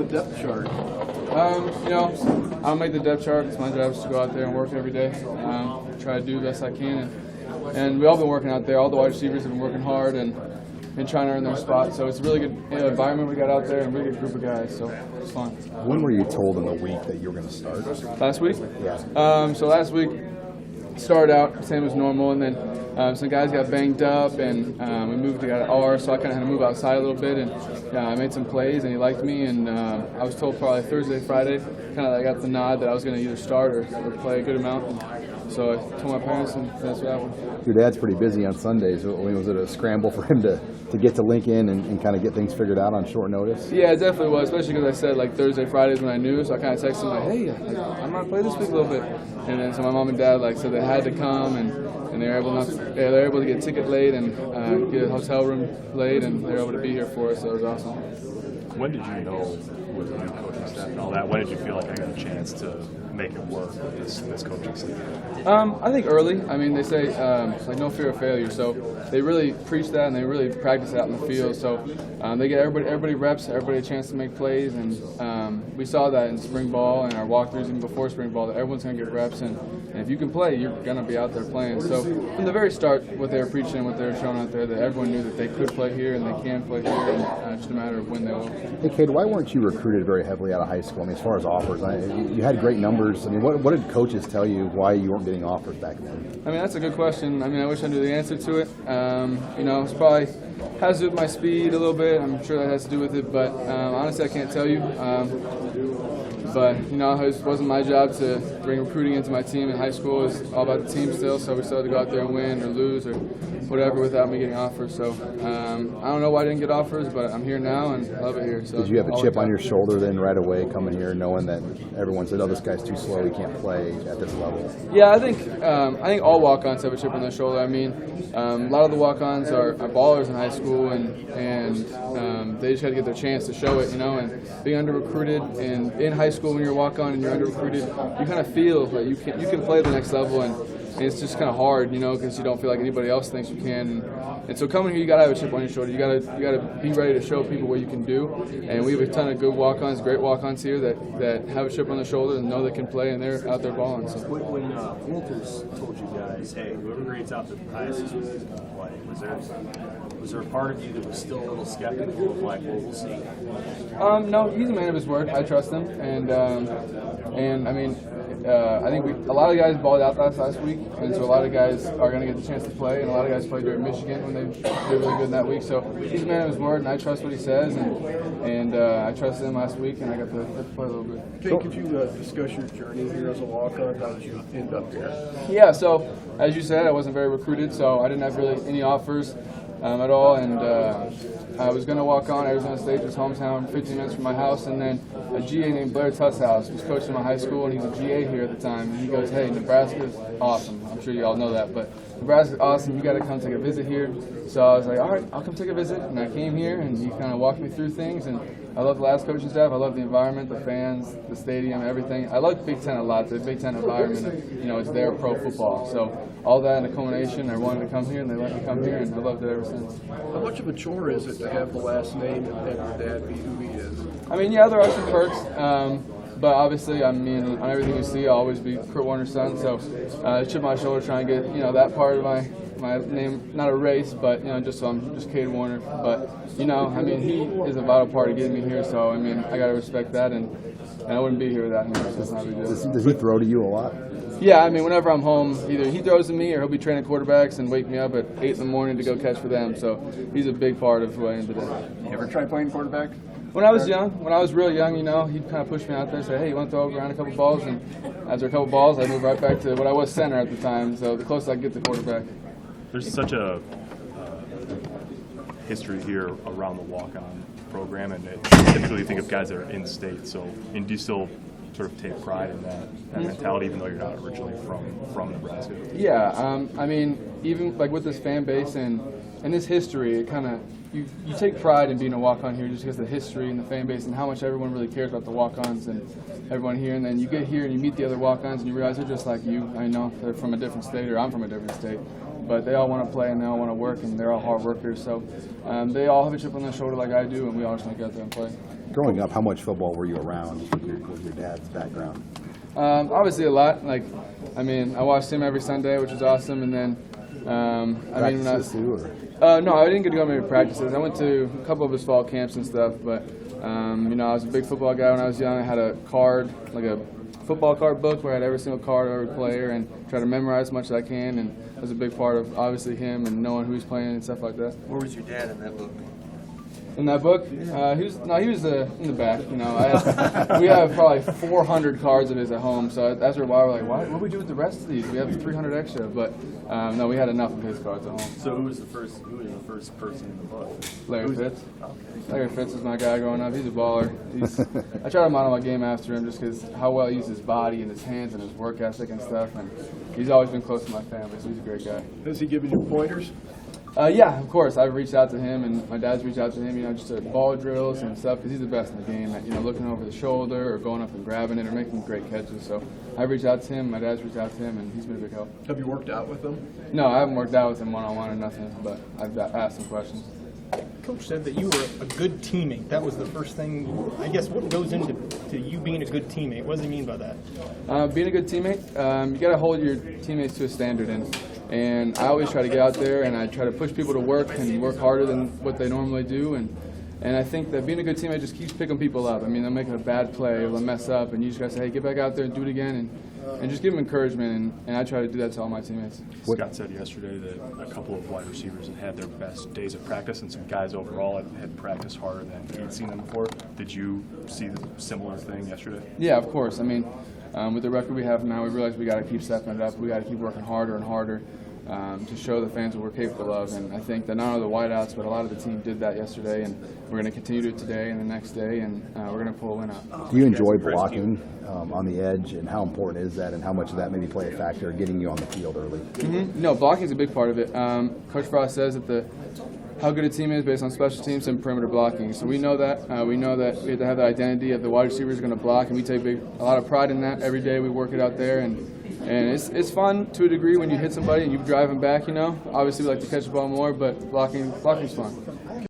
a depth chart? I don't make the depth chart. It's my job is to go out there and work every day. Try to do the best I can. And we've all been working out there. All the wide receivers have been working hard and trying to earn their spot. So it's a really good environment we got out there and a really good group of guys. So it's fun. When were you told in the week that you were going to start? Last week? Yeah. So last week started out same as normal, and then some guys got banged up, and we moved to R, so I kind of had to move outside a little bit, and I made some plays, and he liked me, and I was told probably Thursday, Friday, kind of I got the nod that I was going to either start or play a good amount. And so I told my parents, and that's what happened. Your dad's pretty busy on Sundays. I mean, was it a scramble for him to get to Lincoln and kind of get things figured out on short notice? Yeah, it definitely was, especially because I said like Thursday, Fridays when I knew, so I kind of texted him like, hey, I might play this week a little bit. And then so my mom and dad said they had to come, and they were able to get a ticket late and get a hotel room late, and they were able to be here for us, so it was awesome. When did you know with the new coaching staff and all that, when did you feel like I got a chance to make it work with this coaching staff? I think early. I mean, they say like no fear of failure, so they really preach that and they really practice that in the field. So they get everybody reps, everybody a chance to make plays, and we saw that in spring ball and our walkthroughs even before spring ball that everyone's going to get reps, and if you can play, you're going to be out there playing. So from the very start, what they were preaching and what they were showing out there, that everyone knew that they could play here and they can play here, and just a matter of when they will. Hey, Kade, why weren't you recruited very heavily out of high school? I mean, as far as offers, you had great numbers. I mean, what did coaches tell you why you weren't getting offers back then? I mean, that's a good question. I mean, I wish I knew the answer to it. It's probably has to do with my speed a little bit. I'm sure that has to do with it, but honestly, I can't tell you. But it wasn't my job to bring recruiting into my team in high school. It was all about the team still, so we still had to go out there and win or lose or whatever without me getting offers. So I don't know why I didn't get offers, but I'm here now and I love it here. So did you have a chip on your shoulder then right away coming here, knowing that everyone said, "Oh, this guy's too slow, he can't play at this level"? Yeah, I think all walk-ons have a chip on their shoulder. I mean, a lot of the walk-ons are ballers in high school, and they just had to get their chance to show it, and being under-recruited and in high school when you're a walk-on and you're under-recruited, you kind of feel like you can play the next level, and it's just kind of hard, because you don't feel like anybody else thinks you can. And so coming here, you got to have a chip on your shoulder. You got to be ready to show people what you can do. And we have a ton of good walk-ons, great walk-ons here that have a chip on their shoulder and know they can play, and they're out there balling. So. When Walters told you guys, hey, whoever grades out the highest is going to play, was there a part of you that was still a little skeptical of like, well, we'll see? No, he's a man of his word. I trust him, and I mean. I think a lot of guys balled out last week, and so a lot of guys are going to get the chance to play, and a lot of guys played during Michigan when they did really good that week. So he's a man of his word, and I trust what he says, and I trusted him last week, and I got to play a little bit. Kade, could you discuss your journey here as a walk-on? How did you end up here? Yeah, so as you said, I wasn't very recruited, so I didn't have really any offers at all, and I was going to walk on. Arizona State was hometown, 15 minutes from my house, and then a GA named Blair Tusshouse was coaching my high school, and he was a GA here at the time, and he goes, hey, Nebraska's awesome. I'm sure you all know that, but Nebraska's awesome. You got to come take a visit here. So I was like, all right, I'll come take a visit, and I came here, and he kind of walked me through things, and I love the last coaching staff. I love the environment, the fans, the stadium, everything. I like Big Ten a lot. The Big Ten environment, it's their pro football. So all that in a culmination, I wanted to come here, and they let me come here, and I loved it ever since. How much of a chore is it to have the last name and have your dad be who he is? I mean, yeah, there are some perks, but obviously, I mean, on everything you see, I'll always be Kurt Warner's son. So, chip on my shoulder, trying to get that part of my name, not a race, but just so I'm just Kade Warner. But I mean, he is a vital part of getting me here. So, I mean, I got to respect that, and I wouldn't be here without him. So it's not a big deal. Does he throw to you a lot? Yeah, I mean, whenever I'm home, either he throws to me or he'll be training quarterbacks and wake me up at 8 in the morning to go catch for them. So he's a big part of who I am today. You ever try playing quarterback? When I was young, when I was real young, he'd kind of push me out there and say, hey, you want to throw around a couple balls? And after a couple balls, I'd move right back to what I was, center at the time. So the closest I could get to quarterback. There's such a history here around the walk-on program, and typically you think of guys that are in state. So, and do you still sort of take pride in that mentality, even though you're not originally from Nebraska? Yeah, I mean, even like with this fan base and this history, it kind of you take pride in being a walk-on here just because of the history and the fan base and how much everyone really cares about the walk-ons and everyone here. And then you get here and you meet the other walk-ons and you realize they're just like you. I know they're from a different state, or I'm from a different state. but they all want to play and they all want to work, and they're all hard workers. So they all have a chip on their shoulder like I do, and we all just want to get out there and play. Growing up, how much football were you around with your dad's background? Obviously a lot. Like, I mean, I watched him every Sunday, which was awesome, and then Practices too, or? no, I didn't get to go to many practices. I went to a couple of his fall camps and stuff, but you know, I was a big football guy when I was young. I had a card, like a football card book, where I had every single card of every player and try to memorize as much as I can. And that was a big part of obviously him and knowing who he's playing and stuff like that. Where was your dad in that book? In that book, he was in the back. You know, we have probably 400 cards of his at home. So after a while, we're like, what do we do with the rest of these? We have 300 extra, but no, we had enough of his cards at home. So who was the first person in the book? Larry Fitz. Larry Fitz is my guy growing up. He's a baller. I try to model my game after him just because how well he uses his body and his hands and his work ethic and stuff. And he's always been close to my family, so he's a great guy. Has he given you pointers? Yeah, of course. I've reached out to him, and my dad's reached out to him, you know, just at ball drills and stuff, because he's the best in the game at, you know, looking over the shoulder or going up and grabbing it or making great catches. So I've reached out to him, my dad's reached out to him, and he's been a big help. Have you worked out with him? No, I haven't worked out with him one-on-one or nothing, but I've asked some questions. Coach said that you were a good teammate. That was the first thing. I guess what goes into you being a good teammate? What does he mean by that? Being a good teammate, you got to hold your teammates to a standard, and I always try to get out there and I try to push people to work and work harder than what they normally do, and I think that being a good teammate just keeps picking people up. I mean, they're making a bad play or they'll mess up, and you just got to say, hey, get back out there and do it again, and just give them encouragement, and I try to do that to all my teammates. Scott said yesterday that a couple of wide receivers had their best days of practice, and some guys overall had practiced harder than he'd seen them before. Did you see the similar thing yesterday? Yeah, of course. I mean, with the record we have now, we realize we got to keep stepping it up. We got to keep working harder and harder to show the fans what we're capable of. And I think that not only the wideouts, but a lot of the team did that yesterday, and we're going to continue to do it today and the next day, and we're going to pull a win out. Do you enjoy blocking on the edge, and how important is that, and how much of that maybe play a factor getting you on the field early? No, blocking is a big part of it. Coach Frost says that how good a team is based on special teams and perimeter blocking. So we know that. We know that we have to have the identity of the wide receiver is going to block, and we take a lot of pride in that. Every day we work it out there, and it's fun to a degree when you hit somebody and you drive them back. You know, obviously we like to catch the ball more, but blocking's fun.